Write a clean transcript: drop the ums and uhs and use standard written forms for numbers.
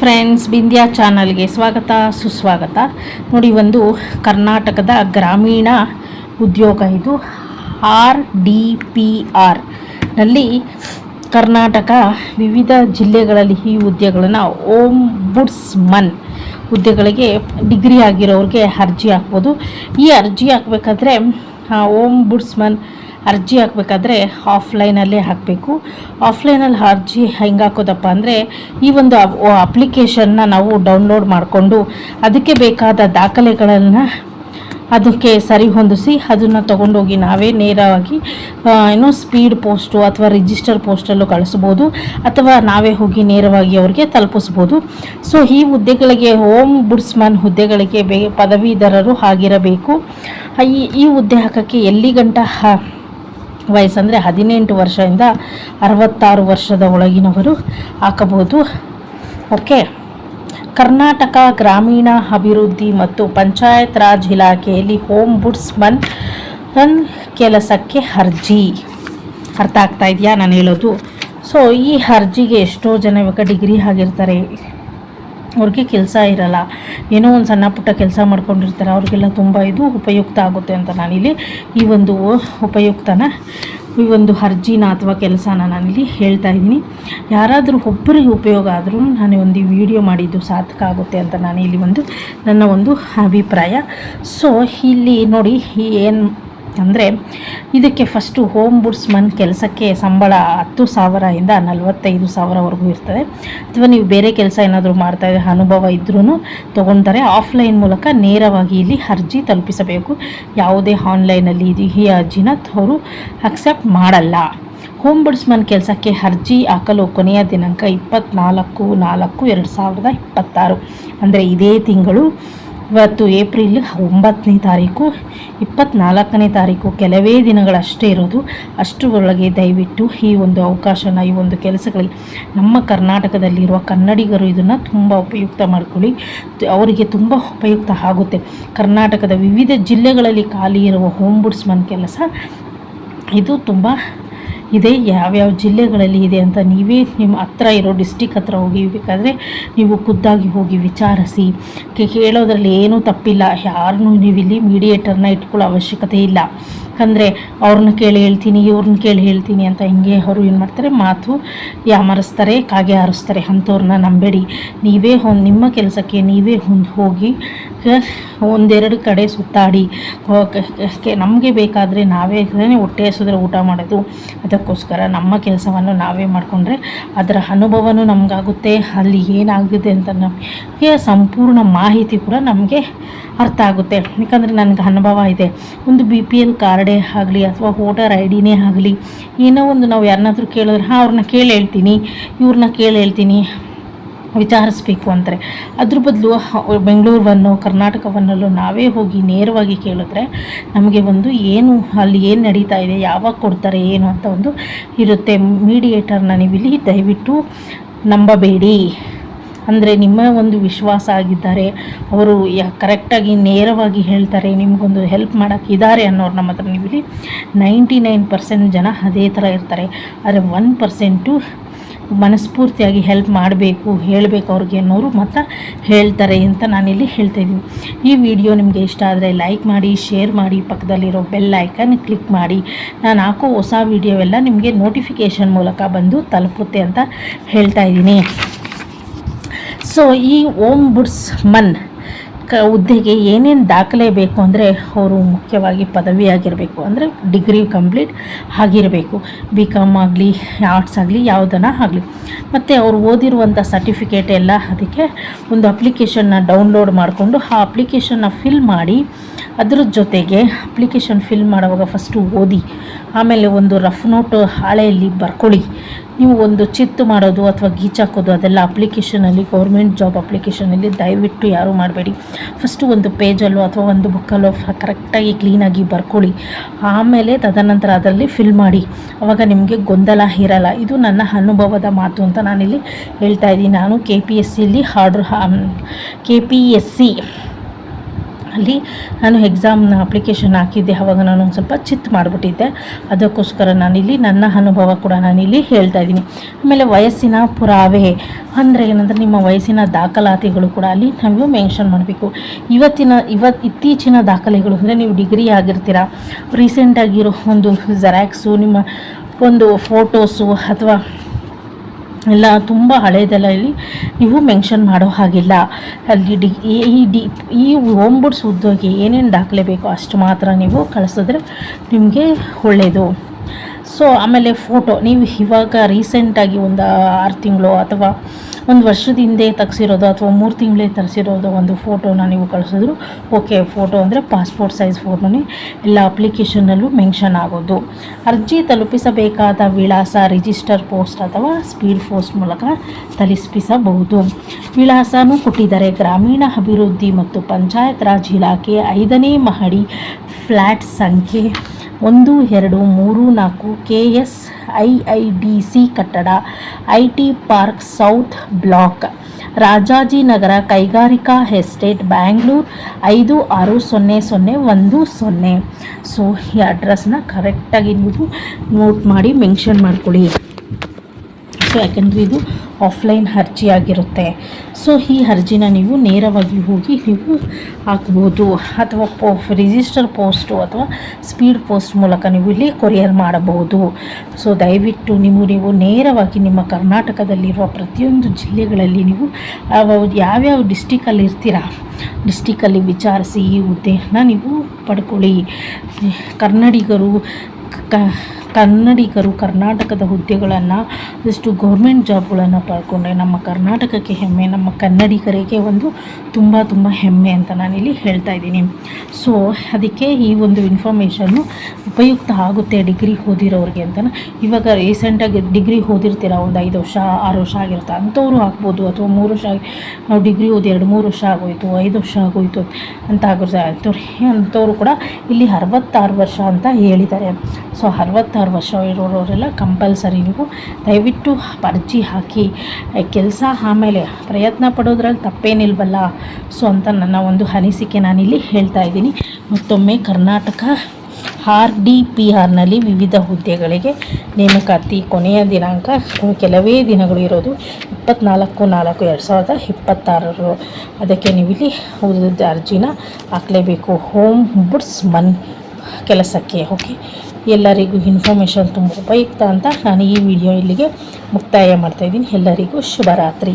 Friends, Bindya ಚಾನಲ್ಗೆ ಸ್ವಾಗತ ಸುಸ್ವಾಗತ. ನೋಡಿ, ಒಂದು ಕರ್ನಾಟಕದ ಗ್ರಾಮೀಣ ಉದ್ಯೋಗ ಇದು. RDPR ನಲ್ಲಿ ಕರ್ನಾಟಕ ವಿವಿಧ ಜಿಲ್ಲೆಗಳಲ್ಲಿ ಈ ಹುದ್ದೆಗಳನ್ನು ಓಂಬುಡ್ಸ್ಮನ್ ಹುದ್ದೆಗಳಿಗೆ ಡಿಗ್ರಿ ಆಗಿರೋರಿಗೆ ಅರ್ಜಿ ಹಾಕ್ಬೋದು. ಈ ಅರ್ಜಿ ಹಾಕಬೇಕಾದ್ರೆ ಓಂಬುಡ್ಸ್ಮನ್ ಅರ್ಜಿ ಹಾಕಬೇಕಾದ್ರೆ ಆಫ್ಲೈನಲ್ಲೇ ಹಾಕಬೇಕು. ಆಫ್ಲೈನಲ್ಲಿ ಅರ್ಜಿ ಹೆಂಗೆ ಹಾಕೋದಪ್ಪ ಅಂದರೆ, ಈ ಒಂದು ಅಪ್ಲಿಕೇಶನ್ನ ನಾವು ಡೌನ್ಲೋಡ್ ಮಾಡಿಕೊಂಡು ಅದಕ್ಕೆ ಬೇಕಾದ ದಾಖಲೆಗಳನ್ನು ಅದಕ್ಕೆ ಸರಿ ಹೊಂದಿಸಿ ಅದನ್ನು ತೊಗೊಂಡೋಗಿ ನಾವೇ ನೇರವಾಗಿ ಸ್ಪೀಡ್ ಪೋಸ್ಟು ಅಥವಾ ರಿಜಿಸ್ಟರ್ ಪೋಸ್ಟಲ್ಲೂ ಕಳಿಸ್ಬೋದು, ಅಥವಾ ನಾವೇ ಹೋಗಿ ನೇರವಾಗಿ ಅವ್ರಿಗೆ ತಲುಪಿಸ್ಬೋದು. ಸೊ ಈ ಹುದ್ದೆಗಳಿಗೆ ಓಂಬುಡ್ಸ್ಮನ್ ಹುದ್ದೆಗಳಿಗೆ ಪದವೀಧರರು ಆಗಿರಬೇಕು. ಈ ಹುದ್ದೆ ಹಾಕೋಕ್ಕೆ ಎಲ್ಲಿ ಗಂಟ ವಯಸ್ಸಂದರೆ 18 ವರ್ಷದಿಂದ 66 ವರ್ಷದ ಒಳಗಿನವರು ಹಾಕಬಹುದು. ಓಕೆ. ಕರ್ನಾಟಕ ಗ್ರಾಮೀಣ ಅಭಿವೃದ್ಧಿ ಮತ್ತು ಪಂಚಾಯತ್ ರಾಜ್ ಇಲಾಖೆಯಲ್ಲಿ ಓಂಬುಡ್ಸ್ಮನ್ ಕೆಲಸಕ್ಕೆ ಅರ್ಜಿ. ಅರ್ಥ ಆಗ್ತಾ ಇದೆಯಾ ನಾನು ಹೇಳೋದು? ಸೊ ಈ ಅರ್ಜಿಗೆ ಎಷ್ಟೋ ಜನ ಇವಾಗ ಡಿಗ್ರಿ ಆಗಿರ್ತಾರೆ, ಅವ್ರಿಗೆ ಕೆಲಸ ಇರಲ್ಲ, ಏನೋ ಒಂದು ಸಣ್ಣ ಪುಟ್ಟ ಕೆಲಸ ಮಾಡ್ಕೊಂಡಿರ್ತಾರೆ, ಅವ್ರಿಗೆಲ್ಲ ತುಂಬ ಇದು ಉಪಯುಕ್ತ ಆಗುತ್ತೆ ಅಂತ ನಾನಿಲ್ಲಿ ಈ ಒಂದು ಈ ಒಂದು ಅರ್ಜಿನ ಅಥವಾ ಕೆಲಸನ ನಾನಿಲ್ಲಿ ಹೇಳ್ತಾ ಇದ್ದೀನಿ. ಯಾರಾದರೂ ಒಬ್ಬರಿಗೆ ಉಪಯೋಗ ಆದರೂ ನಾನು ಒಂದು ವಿಡಿಯೋ ಮಾಡಿದ್ದು ಸಾರ್ಥಕ ಆಗುತ್ತೆ ಅಂತ ನಾನು ಇಲ್ಲಿ ನನ್ನ ಒಂದು ಅಭಿಪ್ರಾಯ. ಸೊ ಇಲ್ಲಿ ನೋಡಿ, ಏನು ಅಂದರೆ ಇದಕ್ಕೆ ಫಸ್ಟು ಓಂಬುಡ್ಸ್ಮನ್ ಕೆಲಸಕ್ಕೆ ಸಂಬಳ 10,000 ಇಂದ 45,000ವರೆಗೂ ಇರ್ತದೆ. ಅಥವಾ ನೀವು ಬೇರೆ ಕೆಲಸ ಏನಾದರೂ ಮಾಡ್ತಾಯಿದ್ರೆ ಅನುಭವ ಇದ್ರೂ ತೊಗೊಳ್ತಾರೆ. ಆಫ್ಲೈನ್ ಮೂಲಕ ನೇರವಾಗಿ ಇಲ್ಲಿ ಅರ್ಜಿ ತಲುಪಿಸಬೇಕು. ಯಾವುದೇ ಆನ್ಲೈನಲ್ಲಿ ಈ ಅರ್ಜಿನ ಅವರು ಅಕ್ಸೆಪ್ಟ್ ಮಾಡಲ್ಲ. ಓಂಬುಡ್ಸ್ಮನ್ ಕೆಲಸಕ್ಕೆ ಅರ್ಜಿ ಹಾಕಲು ಕೊನೆಯ ದಿನಾಂಕ 24/4/2026, ಅಂದರೆ ಇದೇ ತಿಂಗಳು. ಇವತ್ತು ಏಪ್ರಿಲ್ 9ನೇ ತಾರೀಕು, 24ನೇ ತಾರೀಕು ಕೆಲವೇ ದಿನಗಳಷ್ಟೇ ಇರೋದು. ಅಷ್ಟರೊಳಗೆ ದಯವಿಟ್ಟು ಈ ಒಂದು ಅವಕಾಶನ, ಈ ಒಂದು ಕೆಲಸಗಳಿಗೆ ನಮ್ಮ ಕರ್ನಾಟಕದಲ್ಲಿರುವ ಕನ್ನಡಿಗರು ಇದನ್ನು ತುಂಬ ಉಪಯುಕ್ತ ಮಾಡ್ಕೊಳ್ಳಿ. ಅವರಿಗೆ ತುಂಬ ಉಪಯುಕ್ತ ಆಗುತ್ತೆ. ಕರ್ನಾಟಕದ ವಿವಿಧ ಜಿಲ್ಲೆಗಳಲ್ಲಿ ಖಾಲಿ ಇರುವ ಓಂಬುಡ್ಸ್ಮನ್ ಕೆಲಸ ಇದು ತುಂಬ ಇದೆ. ಯಾವ್ಯಾವ ಜಿಲ್ಲೆಗಳಲ್ಲಿ ಇದೆ ಅಂತ ನೀವೇ ನಿಮ್ಮ ಹತ್ರ ಇರೋ ಡಿಸ್ಟಿಕ್ ಹತ್ರ ಹೋಗಿ ಬೇಕಾದರೆ ನೀವು ಖುದ್ದಾಗಿ ಹೋಗಿ ವಿಚಾರಿಸಿ. ಕೇಳೋದ್ರಲ್ಲಿ ಏನೂ ತಪ್ಪಿಲ್ಲ. ಯಾರನ್ನೂ ನೀವಿಲ್ಲಿ ಮೀಡಿಯೇಟರ್ನ ಇಟ್ಕೊಳ್ಳೋ ಅವಶ್ಯಕತೆ ಇಲ್ಲ. ಯಾಕಂದರೆ ಅವ್ರನ್ನ ಕೇಳಿ ಹೇಳ್ತೀನಿ, ಇವ್ರನ್ನ ಕೇಳಿ ಹೇಳ್ತೀನಿ ಅಂತ ಹಿಂಗೆ ಅವರು ಏನು ಮಾಡ್ತಾರೆ, ಮಾತು ಯಾಮರಿಸ್ತಾರೆ, ಕಾಗೆ ಹಾರಿಸ್ತಾರೆ. ಅಂಥವ್ರನ್ನ ನಂಬೇಡಿ. ನೀವೇ ನಿಮ್ಮ ಕೆಲಸಕ್ಕೆ ನೀವೇ ಹೋಗಿ ಒಂದೆರಡು ಕಡೆ ಸುತ್ತಾಡಿ. ನಮಗೆ ಬೇಕಾದರೆ ನಾವೇ ಹೊಟ್ಟೆ ಹಸಿದ್ರೆ ಊಟ ಮಾಡೋದು. ಅದಕ್ಕೋಸ್ಕರ ನಮ್ಮ ಕೆಲಸವನ್ನು ನಾವೇ ಮಾಡಿಕೊಂಡ್ರೆ ಅದರ ಅನುಭವನೂ ನಮಗಾಗುತ್ತೆ. ಅಲ್ಲಿ ಏನಾಗಿದೆ ಅಂತ ನಮಗೆ ಸಂಪೂರ್ಣ ಮಾಹಿತಿ ಕೂಡ ನಮಗೆ ಅರ್ಥ ಆಗುತ್ತೆ. ಯಾಕಂದರೆ ನನಗೆ ಅನುಭವ ಇದೆ. ಒಂದು BPL ಕಾರ್ಡೇ ಆಗಲಿ ಅಥವಾ ವೋಟರ್ ID ಆಗಲಿ, ಏನೋ ಒಂದು ನಾವು ಯಾರನ್ನಾದ್ರೂ ಕೇಳಿದ್ರೆ ಅವ್ರನ್ನ ಕೇಳಿ ಹೇಳ್ತೀನಿ, ಇವ್ರನ್ನ ಕೇಳಿ ಹೇಳ್ತೀನಿ, ವಿಚಾರಿಸ್ಬೇಕು ಅಂತಾರೆ. ಅದ್ರ ಬದಲು ಬೆಂಗಳೂರನ್ನು ಕರ್ನಾಟಕವನ್ನಲ್ಲೂ ನಾವೇ ಹೋಗಿ ನೇರವಾಗಿ ಕೇಳಿದ್ರೆ ನಮಗೆ ಏನು ಅಲ್ಲಿ ಏನು ನಡೀತಾ ಇದೆ, ಯಾವಾಗ ಕೊಡ್ತಾರೆ, ಏನು ಅಂತ ಇರುತ್ತೆ. ಮೀಡಿಯೇಟರ್ನ ನೀವಿಲ್ಲಿ ದಯವಿಟ್ಟು ನಂಬಬೇಡಿ. ಅಂದರೆ ನಿಮ್ಮ ಒಂದು ವಿಶ್ವಾಸ ಆಗಿದ್ದಾರೆ, ಅವರು ಕರೆಕ್ಟಾಗಿ ನೇರವಾಗಿ ಹೇಳ್ತಾರೆ, ನಿಮಗೊಂದು ಹೆಲ್ಪ್ ಮಾಡೋಕ್ಕಿದ್ದಾರೆ ಅನ್ನೋರು ನಮ್ಮ ಹತ್ರ ನೀವಿಲ್ಲಿ 99% ಜನ ಅದೇ ಥರ ಇರ್ತಾರೆ. ಆದರೆ 1% ಮನಸ್ಫೂರ್ತಿಯಾಗಿ ಹೆಲ್ಪ್ ಮಾಡಬೇಕು, ಹೇಳಬೇಕು ಅವ್ರಿಗೆ ಅನ್ನೋರು ಮಾತ್ರ ಹೇಳ್ತಾರೆ ಅಂತ ನಾನಿಲ್ಲಿ ಹೇಳ್ತಾಯಿದ್ದೀನಿ. ಈ ವಿಡಿಯೋ ನಿಮಗೆ ಇಷ್ಟ ಆದರೆ ಲೈಕ್ ಮಾಡಿ, ಶೇರ್ ಮಾಡಿ, ಪಕ್ಕದಲ್ಲಿರೋ ಬೆಲ್ ಐಕನ್ ಕ್ಲಿಕ್ ಮಾಡಿ. ನಾನು ಹಾಕೋ ಹೊಸ ವಿಡಿಯೋವೆಲ್ಲ ನಿಮಗೆ ನೋಟಿಫಿಕೇಷನ್ ಮೂಲಕ ಬಂದು ತಲುಪುತ್ತೆ ಅಂತ ಹೇಳ್ತಾಯಿದ್ದೀನಿ. ಸೊ ಈ ಓಂಬುಡ್ಸ್ಮನ್ ಹುದ್ದೆಗೆ ಏನೇನು ದಾಖಲೆ ಬೇಕು ಅಂದರೆ, ಅವರು ಮುಖ್ಯವಾಗಿ ಪದವಿ ಆಗಿರಬೇಕು, ಅಂದರೆ ಡಿಗ್ರಿ ಕಂಪ್ಲೀಟ್ ಆಗಿರಬೇಕು. BCom ಆಗಲಿ, ಆರ್ಟ್ಸ್ ಆಗಲಿ, ಯಾವುದನ್ನ ಆಗಲಿ. ಮತ್ತು ಅವರು ಓದಿರುವಂಥ ಸರ್ಟಿಫಿಕೇಟ್ ಎಲ್ಲ ಅದಕ್ಕೆ ಒಂದು ಅಪ್ಲಿಕೇಶನ್ನ ಡೌನ್ಲೋಡ್ ಮಾಡಿಕೊಂಡು ಆ ಅಪ್ಲಿಕೇಶನ್ನ ಫಿಲ್ ಮಾಡಿ, ಅದ್ರ ಜೊತೆಗೆ ಅಪ್ಲಿಕೇಶನ್ ಫಿಲ್ ಮಾಡುವಾಗ ಫಸ್ಟು ಓದಿ, ಆಮೇಲೆ ಒಂದು ರಫ್ ನೋಟು ಹಾಳೆಯಲ್ಲಿ ಬರ್ಕೊಳ್ಳಿ. ನೀವು ಒಂದು ಚಿತ್ತು ಮಾಡೋದು ಅಥವಾ ಗೀಚಾಕೋದು ಅದೆಲ್ಲ ಅಪ್ಲಿಕೇಶನಲ್ಲಿ, ಗೌರ್ಮೆಂಟ್ ಜಾಬ್ ಅಪ್ಲಿಕೇಶನಲ್ಲಿ ದಯವಿಟ್ಟು ಯಾರೂ ಮಾಡಬೇಡಿ. ಫಸ್ಟು ಒಂದು ಪೇಜಲ್ಲೋ ಅಥವಾ ಒಂದು ಬುಕ್ಕಲ್ಲೋ ಕರೆಕ್ಟಾಗಿ ಕ್ಲೀನಾಗಿ ಬರ್ಕೊಳ್ಳಿ. ಆಮೇಲೆ ತದನಂತರ ಅದರಲ್ಲಿ ಫಿಲ್ ಮಾಡಿ. ಆವಾಗ ನಿಮಗೆ ಗೊಂದಲ ಇರಲ್ಲ. ಇದು ನನ್ನ ಅನುಭವದ ಮಾತು ಅಂತ ನಾನಿಲ್ಲಿ ಹೇಳ್ತಾಯಿದ್ದೀನಿ. ನಾನು KPSC ಅಲ್ಲಿ ನಾನು ಎಕ್ಸಾಮ್ನ ಅಪ್ಲಿಕೇಶನ್ ಹಾಕಿದ್ದೆ, ಆವಾಗ ನಾನು ಒಂದು ಸ್ವಲ್ಪ ಚಿತ್ ಮಾಡಿಬಿಟ್ಟಿದ್ದೆ. ಅದಕ್ಕೋಸ್ಕರ ನಾನಿಲ್ಲಿ ನನ್ನ ಅನುಭವ ಕೂಡ ನಾನಿಲ್ಲಿ ಹೇಳ್ತಾ ಇದ್ದೀನಿ. ಆಮೇಲೆ ವಯಸ್ಸಿನ ಪುರಾವೆ ಅಂದರೆ ಏನಂದರೆ ನಿಮ್ಮ ವಯಸ್ಸಿನ ದಾಖಲಾತಿಗಳು ಕೂಡ ಅಲ್ಲಿ ನಾವು ಮೆನ್ಷನ್ ಮಾಡಬೇಕು. ಇತ್ತೀಚಿನ ದಾಖಲೆಗಳು ಅಂದರೆ ನೀವು ಡಿಗ್ರಿ ಆಗಿರ್ತೀರ, ರೀಸೆಂಟಾಗಿರೋ ಒಂದು ಜೆರಾಕ್ಸು, ನಿಮ್ಮ ಒಂದು ಫೋಟೋಸು ಅಥವಾ ಎಲ್ಲ ತುಂಬ ಹಳೇದೆಲ್ಲ ಇಲ್ಲಿ ನೀವು ಮೆನ್ಷನ್ ಮಾಡೋ ಹಾಗಿಲ್ಲ. ಅಲ್ಲಿ ಈ ಓಂಬುಡ್ಸ್ ಉದ್ಯೋಗಿ ಏನೇನು ದಾಖಲೆ ಬೇಕೋ ಅಷ್ಟು ಮಾತ್ರ ನೀವು ಕಳಿಸಿದ್ರೆ ನಿಮಗೆ ಒಳ್ಳೆಯದು. ಸೊ ಆಮೇಲೆ ಫೋಟೋ ನೀವು ಇವಾಗ ರೀಸೆಂಟಾಗಿ ಒಂದು 6 ತಿಂಗಳು ಅಥವಾ ಒಂದು ವರ್ಷದ ಹಿಂದೆ ತೆಗ್ಸಿರೋದು ಅಥವಾ 3 ತಿಂಗಳೇ ತರಿಸಿರೋದು ಒಂದು ಫೋಟೋನ ನೀವು ಕಳಿಸಿದ್ರು ಓಕೆ. ಫೋಟೋ ಅಂದರೆ ಪಾಸ್ಪೋರ್ಟ್ ಸೈಜ್ ಫೋಟೋನೇ ಎಲ್ಲ ಅಪ್ಲಿಕೇಶನ್ನಲ್ಲೂ ಮೆನ್ಷನ್ ಆಗೋದು. ಅರ್ಜಿ ತಲುಪಿಸಬೇಕಾದ ವಿಳಾಸ ರಿಜಿಸ್ಟರ್ ಪೋಸ್ಟ್ ಅಥವಾ ಸ್ಪೀಡ್ ಪೋಸ್ಟ್ ಮೂಲಕ ತಲುಪಿಸಬಹುದು. ವಿಳಾಸನೂ ಕೊಟ್ಟಿದ್ದಾರೆ. ಗ್ರಾಮೀಣ ಅಭಿವೃದ್ಧಿ ಮತ್ತು ಪಂಚಾಯತ್ ರಾಜ್ ಇಲಾಖೆ 5ನೇ ಮಹಡಿ, ಫ್ಲ್ಯಾಟ್ ಸಂಖ್ಯೆ 1234, KSIIDC ಕಟ್ಟಡ, IT park south block, Rajajinagar ಕೈಗಾರಿಕಾ ಎಸ್ಟೇಟ್, ಬ್ಯಾಂಗ್ಳೂರು 560010. ಸೊ ಈ ಅಡ್ರೆಸ್ನ ಕರೆಕ್ಟಾಗಿ ನೀವು ನೋಟ್ ಮಾಡಿ ಮೆನ್ಷನ್ ಮಾಡ್ಕೊಳ್ಳಿ. ಸೊ ಯಾಕೆಂದರೆ ಇದು ಆಫ್ಲೈನ್ ಅರ್ಜಿ ಆಗಿರುತ್ತೆ. ಸೊ ಈ ಅರ್ಜಿನ ನೀವು ನೇರವಾಗಿ ಹೋಗಿ ನೀವು ಹಾಕ್ಬೋದು ಅಥವಾ ರಿಜಿಸ್ಟರ್ ಪೋಸ್ಟು ಅಥವಾ ಸ್ಪೀಡ್ ಪೋಸ್ಟ್ ಮೂಲಕ ನೀವು ಇಲ್ಲಿ ಕೊರಿಯರ್ ಮಾಡಬಹುದು. ಸೊ ದಯವಿಟ್ಟು ನೀವು ನೇರವಾಗಿ ನಿಮ್ಮ ಕರ್ನಾಟಕದಲ್ಲಿರುವ ಪ್ರತಿಯೊಂದು ಜಿಲ್ಲೆಗಳಲ್ಲಿ ನೀವು ಯಾವ್ಯಾವ ಡಿಸ್ಟಿಕಲ್ಲಿ ಇರ್ತೀರಾ ಡಿಸ್ಟಿಕಲ್ಲಿ ವಿಚಾರಿಸಿ ಈ ಹುದ್ದೆಯನ್ನು ನೀವು ಪಡ್ಕೊಳ್ಳಿ. ಕನ್ನಡಿಗರು ಕರ್ನಾಟಕದ ಹುದ್ದೆಗಳನ್ನು ಎಷ್ಟು ಗೌರ್ಮೆಂಟ್ ಜಾಬ್ಗಳನ್ನು ಪಡ್ಕೊಂಡ್ರೆ ನಮ್ಮ ಕರ್ನಾಟಕಕ್ಕೆ ಹೆಮ್ಮೆ, ನಮ್ಮ ಕನ್ನಡಿಗರಿಗೆ ಒಂದು ತುಂಬ ಹೆಮ್ಮೆ ಅಂತ ನಾನಿಲ್ಲಿ ಹೇಳ್ತಾ ಇದ್ದೀನಿ. ಸೊ ಅದಕ್ಕೆ ಈ ಒಂದು ಇನ್ಫಾರ್ಮೇಷನ್ನು ಉಪಯುಕ್ತ ಆಗುತ್ತೆ ಡಿಗ್ರಿ ಓದಿರೋರಿಗೆ ಅಂತ. ಇವಾಗ ರೀಸೆಂಟಾಗಿ ಡಿಗ್ರಿ ಓದಿರ್ತೀರ, ಒಂದು 5 ವರ್ಷ 6 ವರ್ಷ ಆಗಿರುತ್ತೆ ಅಂಥವ್ರು ಹಾಕ್ಬೋದು. ಅಥವಾ 3 ವರ್ಷ ನಾವು ಡಿಗ್ರಿ ಓದಿ 2-3 ವರ್ಷ ಆಗೋಯಿತು, 5 ವರ್ಷ ಆಗೋಯಿತು ಅಂತ ಅಂಥವ್ರು ಕೂಡ ಇಲ್ಲಿ 66 ವರ್ಷ ಅಂತ ಹೇಳಿದ್ದಾರೆ. ಸೊ 66 ವರ್ಷ ಇರೋರೆಲ್ಲ ಕಂಪಲ್ಸರಿ ನೀವು ದಯವಿಟ್ಟು ಅರ್ಜಿ ಹಾಕಿ ಕೆಲಸ ಆಮೇಲೆ ಪ್ರಯತ್ನ ಪಡೋದ್ರಲ್ಲಿ ತಪ್ಪೇನಿಲ್ವಲ್ಲ. ಸೊ ಅಂತ ನನ್ನ ಒಂದು ಅನಿಸಿಕೆ ನಾನಿಲ್ಲಿ ಹೇಳ್ತಾ ಇದ್ದೀನಿ. ಮತ್ತೊಮ್ಮೆ ಕರ್ನಾಟಕ RDPRನಲ್ಲಿ ವಿವಿಧ ಹುದ್ದೆಗಳಿಗೆ ನೇಮಕಾತಿ ಕೊನೆಯ ದಿನಾಂಕ ಕೆಲವೇ ದಿನಗಳು ಇರೋದು 24/4/2026. ಅದಕ್ಕೆ ನೀವು ಇಲ್ಲಿ ಅರ್ಜಿನ ಹಾಕಲೇಬೇಕು ಹೋಮ್ ಬುಡ್ಸ್ಮನ್ ಕೆಲಸಕ್ಕೆ. ಓಕೆ, ಎಲ್ಲರಿಗೂ ಇನ್ಫಾರ್ಮೇಷನ್ ತುಂಬ ಉಪಯುಕ್ತ ಅಂತ ನಾನು ಈ ವಿಡಿಯೋ ಇಲ್ಲಿಗೆ ಮುಕ್ತಾಯ ಮಾಡ್ತಾಯಿದ್ದೀನಿ. ಎಲ್ಲರಿಗೂ ಶುಭರಾತ್ರಿ.